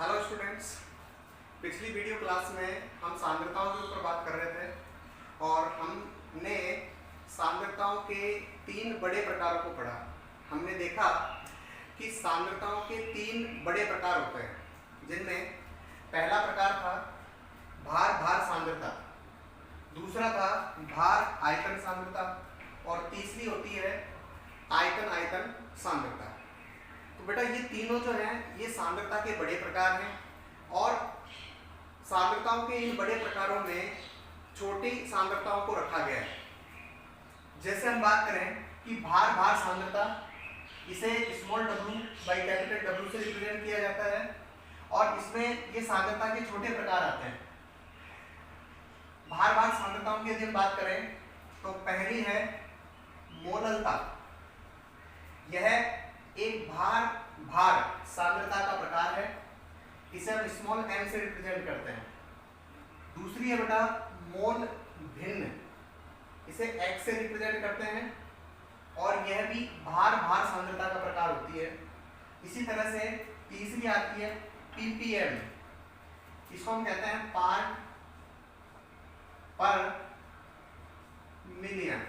Hello students, पिछली video class में हम सांद्रताओं के ऊपर बात कर रहे थे और हमने सांद्रताओं के 3 बड़े प्रकारों को पढ़ा। हमने देखा कि सांद्रताओं के 3 बड़े प्रकार होते हैं, जिनमें पहला प्रकार था भार भार सांद्रता, दूसरा था भार आयतन सांद्रता और तीसरी होती है आयतन आयतन सांद्रता। तो बेटा ये तीनों जो हैं ये सांद्रता के बड़े प्रकार हैं और सांद्रताओं के इन बड़े प्रकारों में छोटी सांद्रताओं को रखा गया है। जैसे हम बात करें कि भार भार सांद्रता, इसे small w by capital W से रिप्रेजेंट किया जाता है और इसमें ये सांद्रता के छोटे प्रकार आते हैं। भार भार सांद्रताओं की यदि हम बात करें तो पहली है मोललता। यह एक भार भार सांद्रता का प्रकार है, इसे हम स्मॉल m से रिप्रेजेंट करते हैं। दूसरी है बेटा मोल भिन्न, इसे x से रिप्रेजेंट करते हैं और यह भी भार भार सांद्रता का प्रकार होती है। इसी तरह से तीसरी आती है ppm, इसको हम कहते हैं पार्ट पर मिलियन।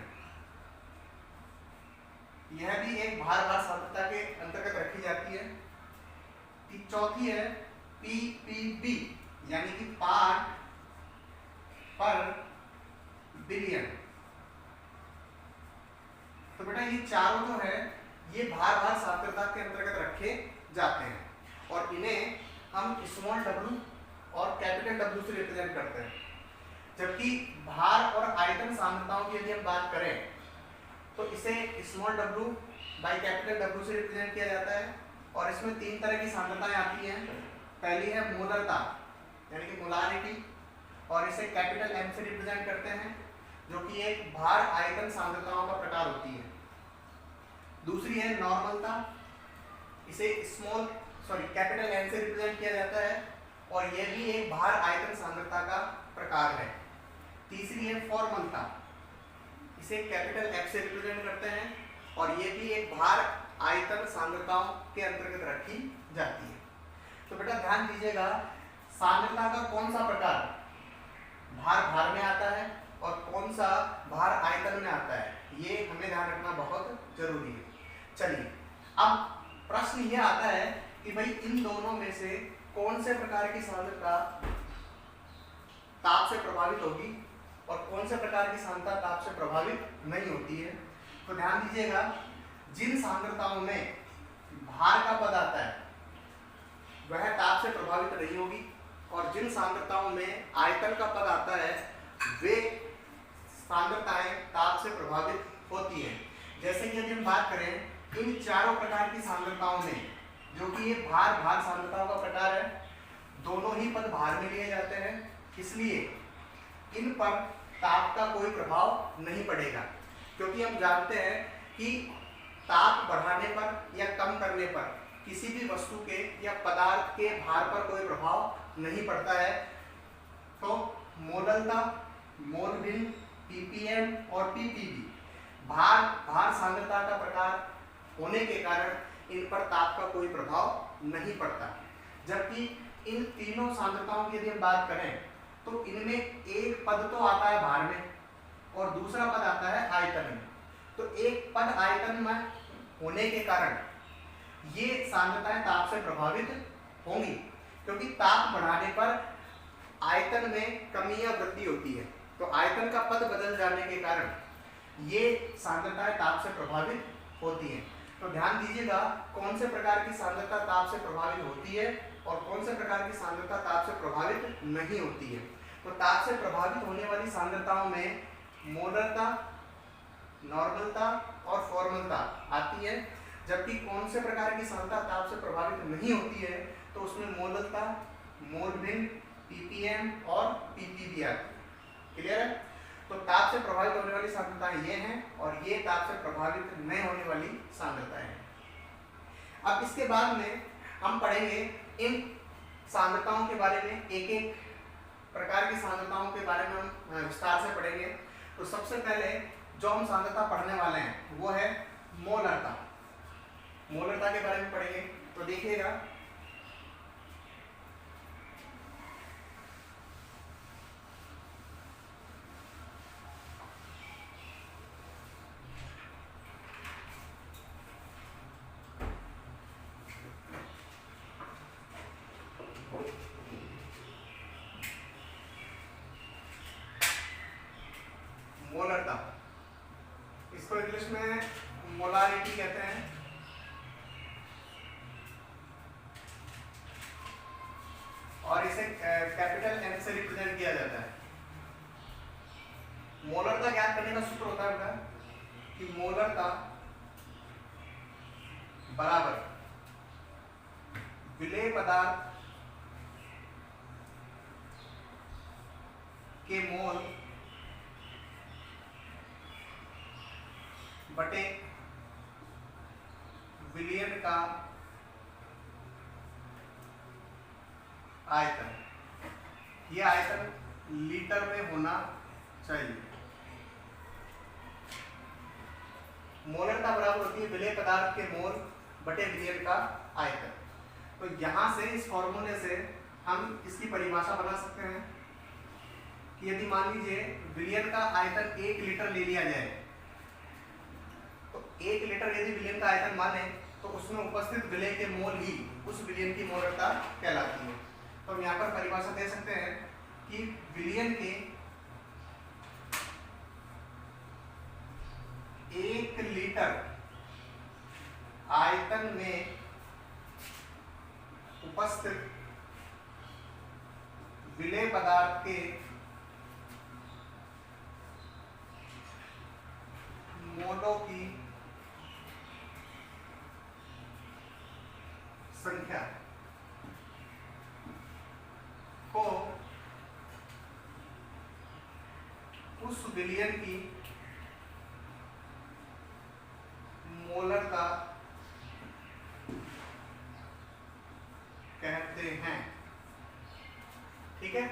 यह भी एक भार भार सांद्रता के अंतर्गत रखी जाती है। चौथी है ppb, यानी कि पार्ट पर बिलियन। तो बेटा ये चारों जो है ये भार भार सांद्रता के अंतर्गत रखे जाते हैं और इन्हें हम स्मॉल w और कैपिटल W से रिप्रेजेंट करते हैं। जबकि भार और आयतन सांद्रताओं की यदि हम बात करें तो इसे small w by capital W से रिप्रेजेंट किया जाता है और इसमें 3 तरह की सांद्रताएं आती हैं। पहली है मोलरता, यानी कि मोलारिटी, और इसे कैपिटल M से रिप्रेजेंट करते हैं, जो कि एक भार आयतन सांद्रताओं का प्रकार होती है। दूसरी है नॉर्मलता, इसे कैपिटल N से रिप्रेजेंट किया जाता है और यह भी एक भार आयतन सांद्रता का प्रकार है। तीसरी है फॉर्मलता, इसे कैपिटल F से रिप्रेजेंट करते हैं और ये भी एक भार आयतन सांद्रताओं के अंतर्गत रखी जाती है। तो बेटा ध्यान दीजिएगा, सांद्रता का कौन सा प्रकार भार भार में आता है और कौन सा भार आयतन में आता है, ये हमें ध्यान रखना बहुत जरूरी है। चलिए अब प्रश्न ये आता है कि भाई इन दोनों में से कौन से प्रकार की सांद्रता ताप से प्रभावित होगी और कौन से प्रकार की सांद्रता ताप से प्रभावित नहीं होती है। तो ध्यान दीजिएगा, जिन सांद्रताओं में भार का पद आता है वह ताप से प्रभावित नहीं होगी और जिन सांद्रताओं में आयतन का पद आता है वे सांद्रताएं ताप से प्रभावित होती हैं। जैसे कि यदि हम बात करें इन चारों प्रकार की सांद्रताओं में, जो कि ये भार भार सांद्रताओं का प्रकार है, दोनों ही पद भार में लिए जाते हैं, इसलिए इन पर ताप का कोई प्रभाव नहीं पड़ेगा, क्योंकि हम जानते हैं कि ताप बढ़ाने पर या कम करने पर किसी भी वस्तु के या पदार्थ के भार पर कोई प्रभाव नहीं पड़ता है। तो मोललता, मोल भिन्न, ppm और ppb भार भार सांद्रता का प्रकार होने के कारण इन पर ताप का कोई प्रभाव नहीं पड़ता। जबकि इन तीनों सांद्रताओं की यदि हम बात करें तो इनमें एक पद तो आता है भार में और दूसरा पद आता है आयतन में। तो एक पद आयतन में होने के कारण ये सांद्रताएं ताप से प्रभावित होंगी, क्योंकि ताप बढ़ाने पर आयतन में कमी या वृद्धि होती है। तो आयतन का पद बदल जाने के कारण ये सांद्रताएं ताप से प्रभावित होती हैं। तो ध्यान दीजिएगा, कौन से प्रकार की सांद्रता ताप से प्रभावित होती है और कौन से प्रकार की सांद्रता ताप से प्रभावित नहीं होती है। तो ताप से प्रभावित होने वाली सांद्रताओं में मोलरता, नॉर्मलता और फॉर्मलता आती है, जबकि कौन से प्रकार की सांद्रता ताप से प्रभावित नहीं होती है तो उसमें मोललता, मोल भिन्न, ppm और ppb आती है। क्लियर है? तो ताप से प्रभावित होने वाली सांद्रताएं ये हैं और ये ताप से प्रभावित नहीं होने वाली सांद्रताएं हैं। अब इसके बाद में हम पढ़ेंगे इन सांद्रताओं के बारे में, एक एक प्रकार की सांद्रताओं के बारे में हम विस्तार से पढ़ेंगे। तो सबसे पहले जो हम सांद्रता पढ़ने वाले हैं वो है मोलरता। मोलरता के बारे में पढ़ेंगे। तो देखिएगा, इंग्लिश में मोलारिटी कहते हैं। और इसे कैपिटल एम से रिप्रेजेंट किया जाता है। मोलरता ज्ञात करने का सूत्र होता है बेटा कि मोलरता बराबर विलेय पदार्थ के मोल बटे विलयन का आयतन। यह आयतन लीटर में होना चाहिए। मोलरता बराबर होती है विलेय पदार्थ के मोल बटे विलयन का आयतन। तो यहां से इस फॉर्मूले से हम इसकी परिभाषा बना सकते हैं कि यदि मान लीजिए विलयन का आयतन 1 लीटर ले लिया जाए, तो 1 लीटर यदि विलयन का आयतन माने तो उसमें उपस्थित विलेय के मोल ही उस विलयन की मोलरता कहलाती है। तो हम यहाँ पर परिभाषा दे सकते हैं कि विलयन के 1 लीटर आयतन में उपस्थित विलेय पदार्थ के मोलों की संख्या को उस विलयन की मोलरता कहते हैं। ठीक है,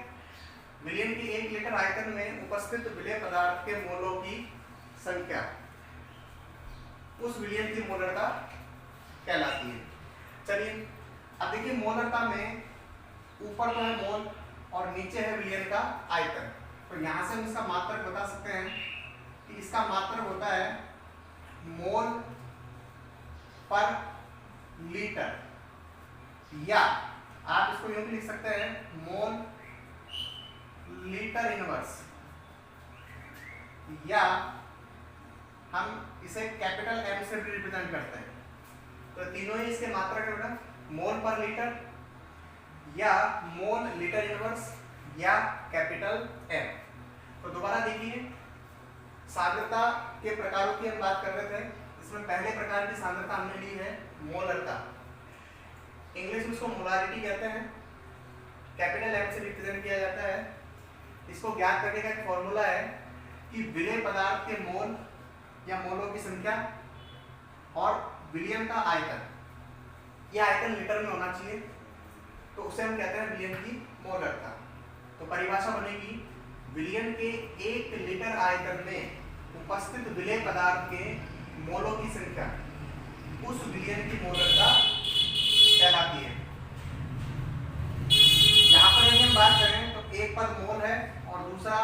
विलयन की 1 लीटर आयतन में उपस्थित विलेय पदार्थ के मोलों की संख्या उस विलयन की मोलरता कहलाती है। चलिए अब देखिए, मोलरता में ऊपर तो है मोल और नीचे है विलयन का आयतन। तो यहां से हम इसका मात्रक बता सकते हैं कि इसका मात्रक होता है मोल पर लीटर, या आप इसको यूं भी लिख सकते हैं मोल लीटर इनवर्स, या हम इसे कैपिटल एम से भी रिप्रेजेंट करते हैं। तो तीनों ही इसके मात्रक है बेटा, मोल पर लीटर या मोल लीटर इनवर्स या कैपिटल एम। तो दोबारा देखिए, सांद्रता के प्रकारों की हम बात कर रहे थे। इसमें पहले प्रकार की सांद्रता हमने ली है मोलरता, इंग्लिश में इसको मोलारिटी कहते हैं, कैपिटल एम से रिप्रेजेंट किया जाता है। इसको ज्ञात करने का एक फॉर्मूला है कि विलेय पदार्थ के मोल या मोलों की संख्या और विलयन का आयतन, यह आयतन लीटर में होना चाहिए, तो उसे हम कहते हैं विलयन की मोलरता। तो परिभाषा बनेगी विलयन के 1 लीटर आयतन में उपस्थित विलेय पदार्थ के मोलों की संख्या उस विलयन की मोलरता कहलाती है। यहाँ पर यदि हम बात करें तो एक पर मोल है और दूसरा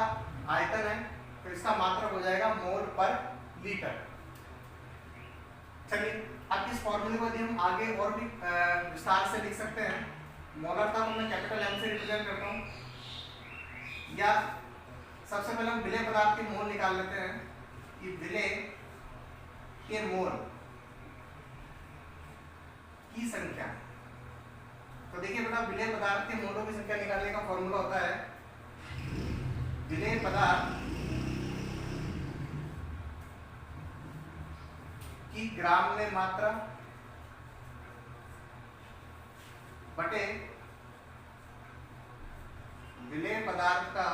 आयतन है, तो इसका मात्रक हो जाएगा मोल पर लीटर। चलिए अब इस फॉर्मूले को यदि हम आगे और भी विस्तार से लिख सकते हैं। मोलरता को मैं कैपिटल एम से रिप्रेजेंट करता हूँ, या सबसे पहले हम विलेय पदार्थ के मोल निकाल लेते हैं कि विलेय के मोल की संख्या। तो देखिए बेटा, विलेय पदार्थ के मोलों की संख्या निकालने का फॉर्मूला होता है विलेय पदार्थ की ग्राम में मात्रा बटे विलेय पदार्थ का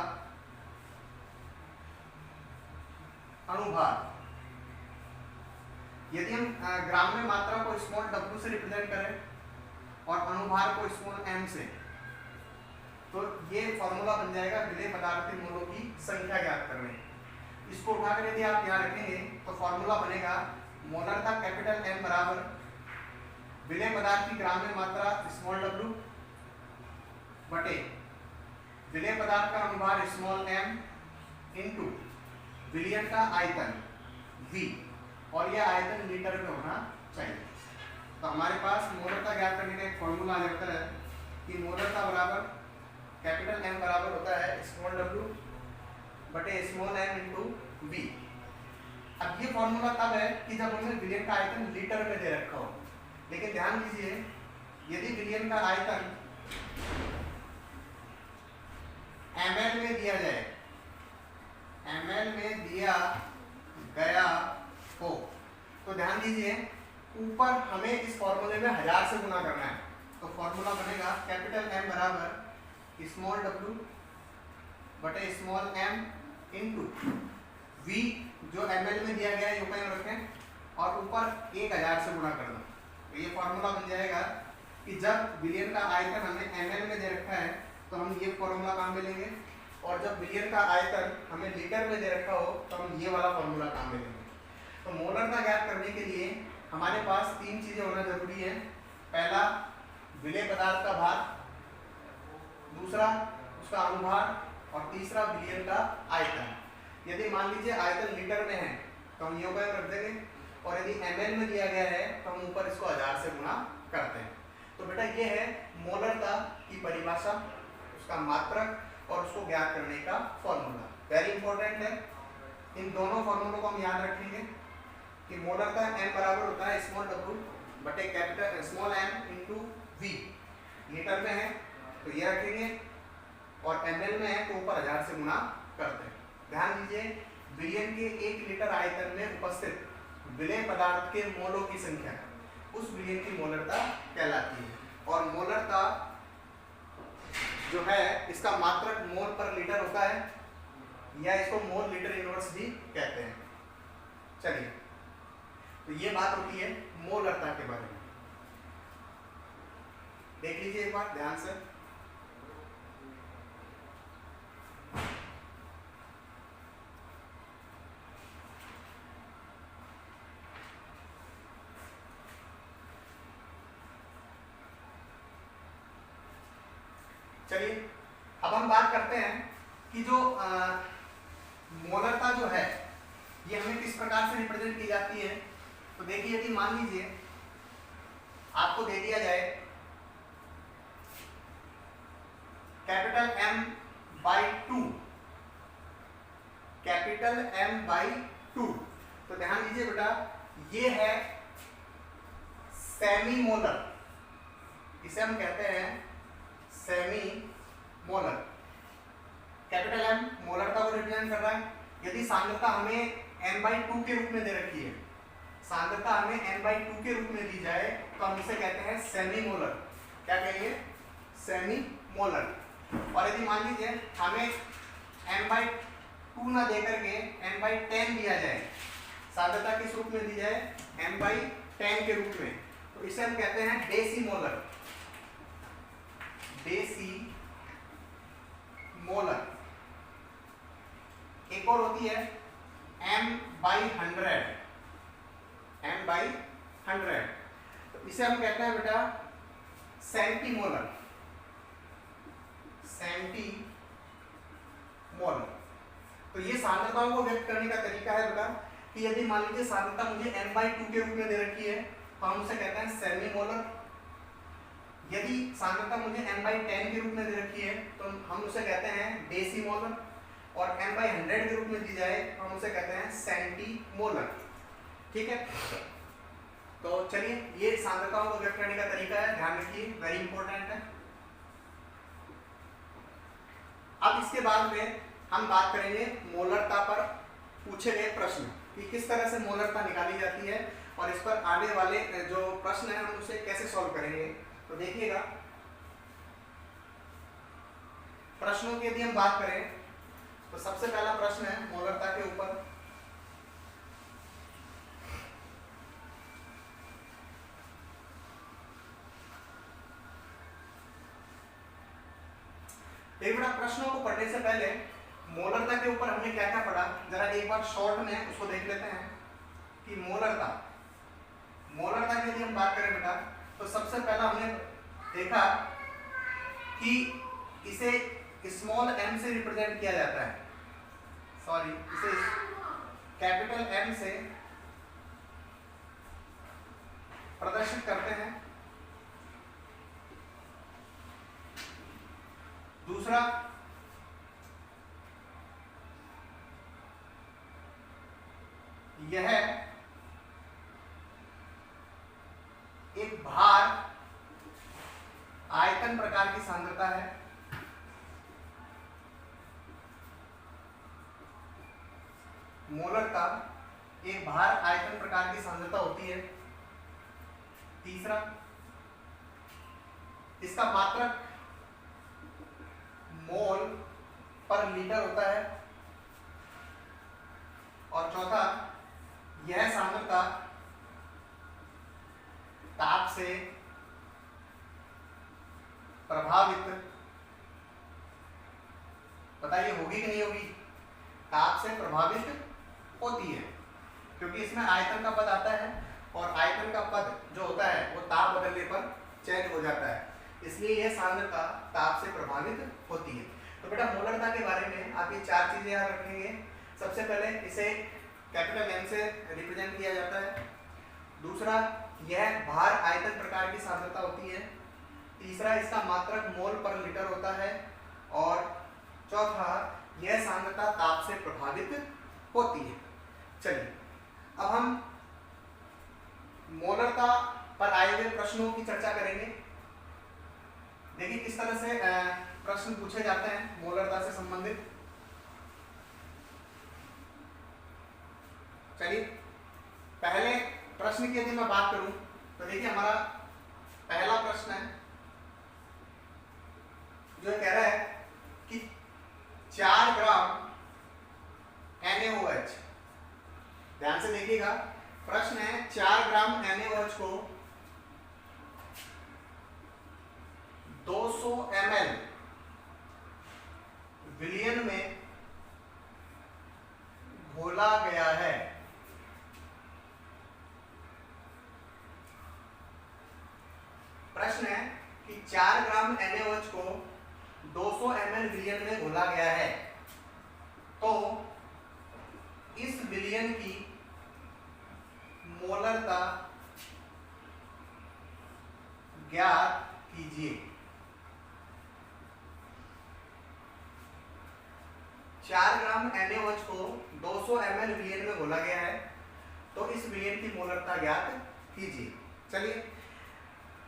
अनुभार। यदि हम ग्राम में मात्रा को स्मॉल w से रिप्रेजेंट करें और अनुभार को स्मॉल m से, तो ये फॉर्मूला बन जाएगा विलेय पदार्थ के मोलों की संख्या ज्ञात करने। इसको उठाकर यदि आप यहाँ रखेंगे तो फॉर्मूला बनेगा मोलरता कैपिटल M बराबर विलेय पदार्थ की ग्राम में मात्रा स्मॉल w बटे विलेय पदार्थ का अनुभार स्मॉल m इंटू विलयन का आयतन v, और यह आयतन लीटर में होना चाहिए। तो हमारे पास मोलरता ज्ञात करने का एक फॉर्मूला आ जाता है कि मोलरता बराबर कैपिटल M बराबर होता है स्मॉल w बटे स्मॉल m इंटू v। अब ये फॉर्मूला तब है कि जब हमें विलयन का आयतन लीटर में दे रखा हो, लेकिन ध्यान दीजिए यदि विलयन का आयतन ml में दिया जाए, ml में दिया गया हो, तो ध्यान दीजिए ऊपर हमें इस फॉर्मूले में 1000 से गुना करना है। तो फॉर्मूला बनेगा कैपिटल M बराबर स्मॉल w बटे स्मॉल m इंटू v जो ml में दिया गया है यूं कहीं रखें और ऊपर 1000 से गुणा करना। तो ये फॉर्मूला बन जाएगा कि जब विलयन का आयतन हमें ml में दे रखा है तो हम ये फॉर्मूला काम में लेंगे, और जब विलयन का आयतन हमें लीटर में दे रखा हो तो हम ये वाला फॉर्मूला काम में लेंगे। तो मोलरता ज्ञात करने के लिए हमारे पास 3 चीजें होना जरूरी है। पहला विलेय पदार्थ का भार, दूसरा उसका अनुभार और तीसरा विलयन का आयतन। यदि मान लीजिए आयतन लीटर में है तो हम योग रख देंगे, और यदि ml में दिया गया है तो हम ऊपर इसको 1000 से गुणा करते हैं। तो बेटा ये है मोलरता की परिभाषा, उसका मात्रक और उसको ज्ञात करने का फॉर्मूला। वेरी इंपॉर्टेंट है, इन दोनों फॉर्मूलों को हम याद रखेंगे कि मोलरता m बराबर होता है स्मॉल w बटे capital small m into v। Litre में है तो ये रखेंगे और ml में है तो ऊपर 1000 से गुणा करते हैं। ध्यान दीजिए विलयन के 1 लीटर आयतन में उपस्थित विलेय पदार्थ के मोलों की संख्या उस विलयन की मोलरता कहलाती है। और मोलरता जो है इसका मात्रक मोल पर लीटर होता है, या इसको मोल लीटर इनवर्स भी कहते हैं। चलिए, तो ये बात होती है मोलरता के बारे में। देख लीजिए एक बार ध्यान से। चलिए अब हम बात करते हैं कि जो मोलरता जो है ये हमें किस प्रकार से रिप्रेजेंट की जाती है। तो देखिए यदि मान लीजिए आपको दे दिया जाए capital M by 2, capital M by 2, तो ध्यान दीजिए बेटा ये है सेमी मोलर, इसे हम कहते हैं सेमी मोलर। कैपिटल M मोलरता को रिप्रेजेंट कर रहा है। यदि सांद्रता हमें m/2 के रूप में दे रखी है, सांद्रता हमें m/2 के रूप में दी जाए तो हम इसे कहते हैं सेमी मोलर। क्या कहेंगे? Semi molar. और यदि मान लीजिए हमें m/2 ना देकर के m/10 दिया जाए, सांद्रता किस रूप में दी जाए? m/10 के रूप में, तो इसे हम कहते हैं डेसी मोलर। Deci molar. एक और होती है m/100, m/100, तो इसे हम कहते हैं बेटा सेंटीमोलर। सेंटीमोलर। तो ये सांद्रताओं को व्यक्त करने का तरीका है बेटा कि यदि मान लीजिए सांद्रता मुझे m/2 के रूप में दे रखी है तो हम उसे कहते हैं सेमी मोलर। यदि सांद्रता मुझे m/10 के रूप में दे रखी है तो हम उसे कहते हैं डेसी मोलर, और m/100 के रूप में दी जाए तो हम उसे कहते हैं सेंटीमोलर। ठीक है, तो चलिए ये सांद्रताओं को व्यक्त करने का तरीका है, ध्यान रखिए, वेरी इंपॉर्टेंट है। अब इसके बाद में हम बात करेंगे मोलरता पर पूछे गए प्रश्न कि किस तरह से मोलरता निकाली जाती है, और इस पर आने वाले जो प्रश्न है हम उसे कैसे सॉल्व करेंगे। तो देखिएगा प्रश्नों की यदि हम बात करें तो सबसे पहला प्रश्न है मोलरता के ऊपर। एक बार प्रश्नों को पढ़ने से पहले मोलरता के ऊपर हमने क्या क्या पढ़ा, जरा एक बार शॉर्ट में उसको देख लेते हैं कि मोलरता की यदि हम बात करें बेटा तो सबसे पहला हमने देखा कि इसे स्मॉल m से रिप्रेजेंट किया जाता है, सॉरी इसे कैपिटल M से प्रदर्शित करते हैं। दूसरा यह एक भार आयतन प्रकार की सांद्रता है। मोलरता एक भार आयतन प्रकार की सांद्रता होती है। तीसरा, इसका मात्रक मोल पर लीटर होता है। और चौथा, यह सांद्रता ताप से प्रभावित, बताइए होगी कि नहीं होगी? ताप से प्रभावित होती है, क्योंकि इसमें आयतन का पद आता है और आयतन का पद जो होता है वो ताप बदलने पर चेंज हो जाता है, इसलिए यह सांद्रता ताप से प्रभावित होती है। तो बेटा मोलरता के बारे में आप ये चार चीजें याद रखेंगे। सबसे पहले इसे कैपिटल एम से रिप्रेजेंट किया जाता है। दूसरा, यह भार आयतन प्रकार की सांद्रता होती है। तीसरा, इसका मात्रक मोल पर लीटर होता है। और चौथा, यह सांद्रता ताप से प्रभावित होती है। चलिए अब हम मोलरता पर आए हुए प्रश्नों की चर्चा करेंगे। देखिए किस तरह से प्रश्न पूछे जाते हैं मोलरता से संबंधित। चलिए पहले प्रश्न की यदि मैं बात करूं तो देखिए हमारा पहला प्रश्न है जो कह रहा है कि 4 ग्राम NaOH, ध्यान से देखिएगा, प्रश्न है 4 ग्राम NaOH को 200 ml विलयन में घोला गया है। प्रश्न है कि 4 ग्राम NaOH को 200 ml विलयन में घोला गया है, तो इस विलयन की मोलरता ज्ञात कीजिए। 4 ग्राम NaOH को 200 ml विलयन में घोला गया है, तो इस विलयन की मोलरता ज्ञात कीजिए। चलिए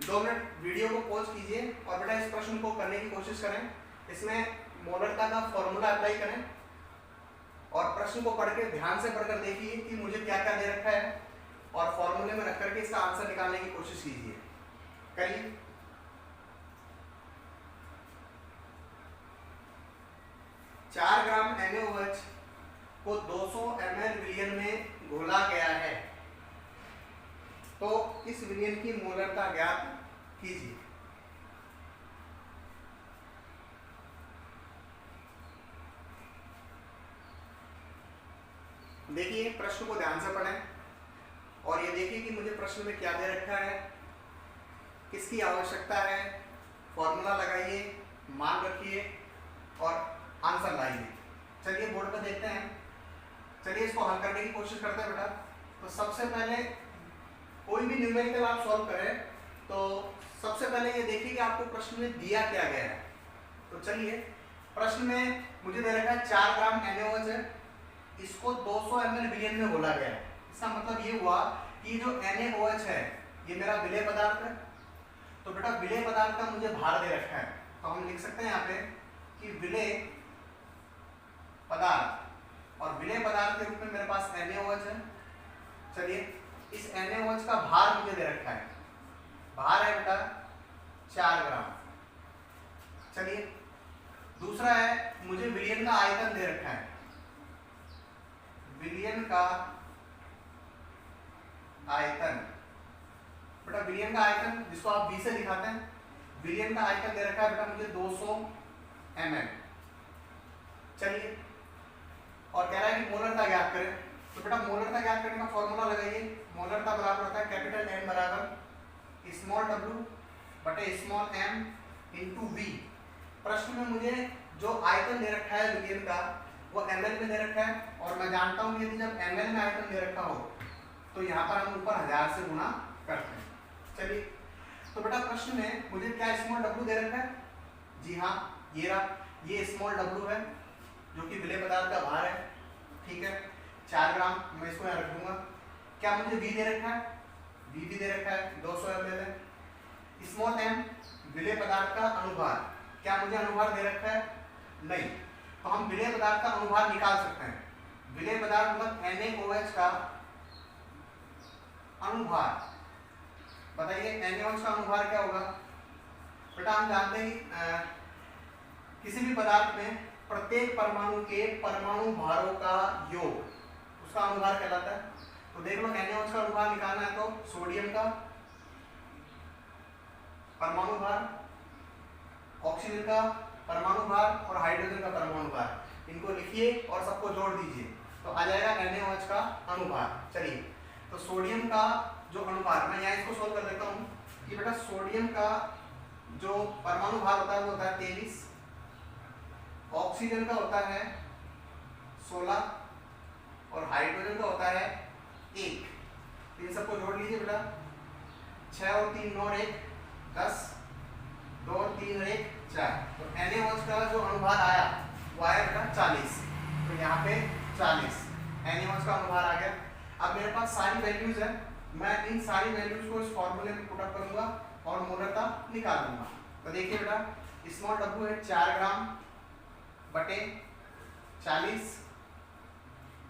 2 मिनट वीडियो को पॉज कीजिए और बेटा इस प्रश्न को करने की कोशिश करें। इसमें मोलरता का फॉर्मूला अप्लाई करें और प्रश्न को पढ़ के ध्यान से पढ़कर देखिए कि मुझे क्या क्या दे रखा है और फॉर्मूले में रख करके इसका आंसर निकालने की कोशिश कीजिए। करिए। चार ग्राम NaOH को 200 ml विलयन में घोला गया है, तो इस विलयन की मोलरता ज्ञात कीजिए। देखिए प्रश्न को ध्यान से पढ़ें और ये देखिए कि मुझे प्रश्न में क्या दे रखा है, किसकी आवश्यकता है, फॉर्मूला लगाइए, मान रखिए और आंसर लाइए। चलिए बोर्ड पर देखते हैं। चलिए इसको हल करने की कोशिश करते हैं बेटा। तो सबसे पहले कोई भी न्यूमेरिकल आप सॉल्व करें तो सबसे पहले ये देखिए कि आपको प्रश्न में दिया क्या गया है। तो चलिए प्रश्न में मुझे दे रखा है 4 ग्राम NaOH है, इसको 200 ml विलयन में घोला गया है। इसका मतलब ये हुआ कि जो NaOH है ये मेरा विलेय पदार्थ है। तो बेटा विलेय पदार्थ का मुझे भार दे रखा है, तो हम लिख सकते हैं यहाँ पे कि विलेय पदार्थ, और विलेय पदार्थ के रूप में मेरे पास NaOH है। चलिए इस NaOH का भार मुझे दे रखा है, भार है बेटा 4 ग्राम। चलिए दूसरा है मुझे विलयन का आयतन दे रखा है, विलयन का आयतन, बेटा विलयन का आयतन जिसको आप V से दिखाते हैं, विलयन का आयतन दे रखा है बेटा मुझे 200 ml। चलिए और कह रहा है कि मोलरता ज्ञात करें। तो बेटा मोलरता ज्ञात करने का फॉर्मूला लगाइए। मोलरता बराबर होता है कैपिटल N बराबर स्मॉल w बटे स्मॉल m इंटू V। प्रश्न में मुझे जो आयतन दे रखा है विलयन का वो ml में दे रखा है, और मैं जानता हूँ यदि जब ml में आयतन दे रखा हो तो यहाँ पर हम ऊपर 1000 से गुणा करते हैं। चलिए तो बेटा प्रश्न में मुझे क्या स्मॉल w दे रखा है, जी हाँ ये रहा, ये स्मॉल w है जो कि विलेय पदार्थ का भार है। ठीक है, 4 ग्राम, मैं इसको यहाँ रख दूंगा। क्या मुझे V दे रखा है, V भी दे रखा है 200 ml है। स्मॉल m विलेय पदार्थ का अनुभार, क्या मुझे अनुभार दे रखा है, नहीं, तो हम विलेय पदार्थ का अनुभार निकाल सकते हैं। विलेय पदार्थ मतलब NaOH का अनुभार, बताइए NaOH का अनुभार क्या होगा बेटा। हम जानते हैं किसी भी पदार्थ में प्रत्येक परमाणु के परमाणु भारों का योग उसका अनुभार कहलाता है। तो देख लो NaOH का अनुभार निकालना है तो सोडियम का परमाणु भार, ऑक्सीजन का परमाणु भार और हाइड्रोजन का परमाणु भार, इनको लिखिए और सबको जोड़ दीजिए तो आ जाएगा NaOH का अनुभार। चलिए तो सोडियम का जो अनुभार, मैं यहाँ इसको सोल्व कर देता हूँ कि बेटा सोडियम का जो परमाणु भार होता है वो होता है 23, ऑक्सीजन का होता है 16 और हाइड्रोजन का होता है 1। इन सबको जोड़ लीजिए बेटा, 6 और 3 9 और 1 10, 2 और 3 और 1 4। तो NaOH का जो अनुभार आया वो आया बेटा 40, तो यहाँ पे 40 NaOH का अनुभार आ गया। अब मेरे पास सारी वैल्यूज है, मैं इन सारी वैल्यूज को इस फॉर्मूले में पुट अप करूंगा और मोलरता निकाल दूंगा। तो देखिए बेटा स्मॉल w है 4 ग्राम बटे 40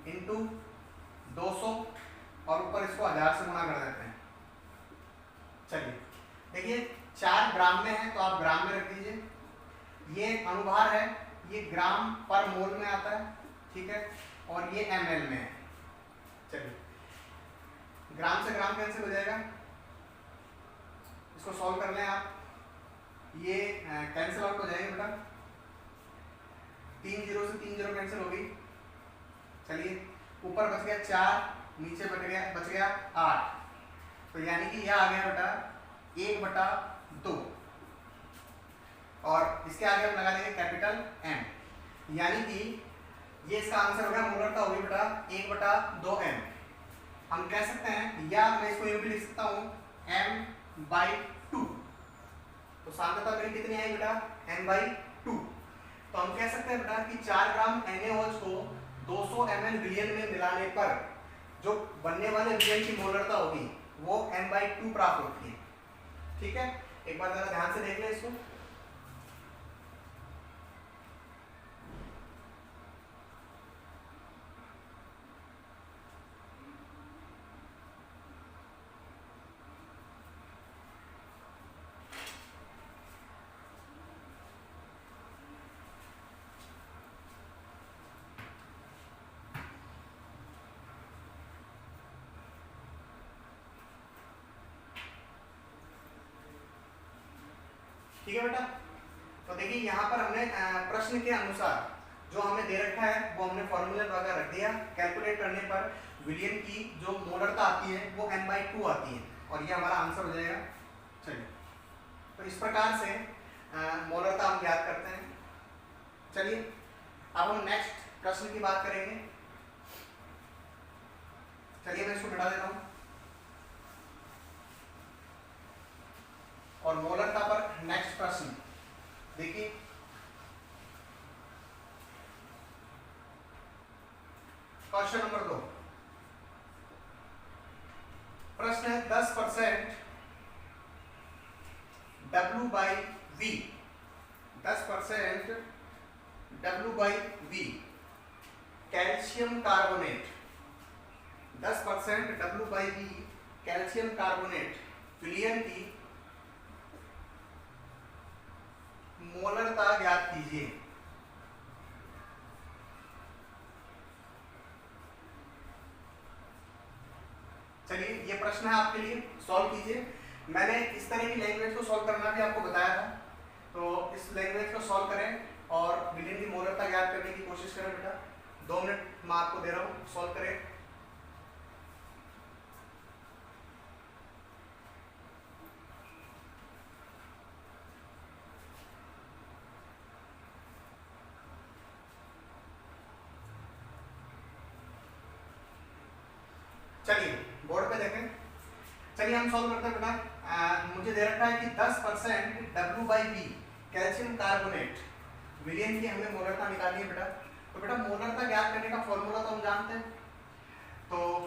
इंटू 200 और ऊपर इसको 1000 से गुणा कर देते हैं। चलिए देखिए 4 ग्राम में है तो आप ग्राम में रख दीजिए, ये अनुभार है ये ग्राम पर मोल में आता है, ठीक है, और ये ml में है। चलिए ग्राम से ग्राम कैंसिल हो जाएगा, इसको सॉल्व कर लें आप, ये कैंसिल आउट हो जाएंगे बेटा, 3 0 से 3 0 कैंसिल हो गई। चलिए ऊपर बच गया 4, नीचे बच गया 8, तो यानी कि यह आ गया बेटा 1/2 और इसके आगे हम लगा देंगे कैपिटल M, यानी कि ये इसका आंसर हो गया, मोलरता होगी बेटा 1/2 M। हम कह सकते हैं या मैं इसको यूं भी लिख सकता हूं M/2, तो सांद्रता मेरी कितनी आई बेटा M/2। तो हम कह सकते हैं बेटा कि 4 ग्राम NaOH को 200 ml विलयन में मिलाने पर जो बनने वाले विलयन की मोलरता होगी वो M/2 प्राप्त होती है। ठीक है, एक बार जरा ध्यान से देख लें इसको। ठीक है बेटा, तो देखिए यहाँ पर हमने प्रश्न के अनुसार जो हमें दे रखा है वो हमने फॉर्मूले वगैरह रख दिया। कैलकुलेट करने पर विलयन की जो मोलरता आती है वो M/2 आती है और ये हमारा आंसर हो जाएगा। चलिए तो इस प्रकार से मोलरता हम ज्ञात करते हैं। चलिए अब हम नेक्स्ट प्रश्न की बात करेंगे। चलिए मैं इसको मिटा देता हूँ और मोलरता पर नेक्स्ट प्रश्न देखिए, क्वेश्चन नंबर 2। प्रश्न है 10% W/V, 10% W/V calcium carbonate, 10% W/V calcium carbonate विलयन की मोलरता ज्ञात कीजिए। चलिए ये प्रश्न है आपके लिए, सॉल्व कीजिए। मैंने इस तरह की लैंग्वेज को सॉल्व करना भी आपको बताया था, तो इस लैंग्वेज को सॉल्व करें और विलयन की मोलरता ज्ञात करने की कोशिश करें बेटा। 2 मिनट मैं आपको दे रहा हूँ, सॉल्व करें। चलिए बोर्ड पे देखें। चलिए हम सॉल्व करते हैं बेटा। मुझे दे रखा है कि 10% W/V कैल्शियम कार्बोनेट विलयन की हमें मोलरता निकालनी है बेटा। तो बेटा मोलरता ज्ञात करने का फॉर्मूला तो हम जानते हैं, तो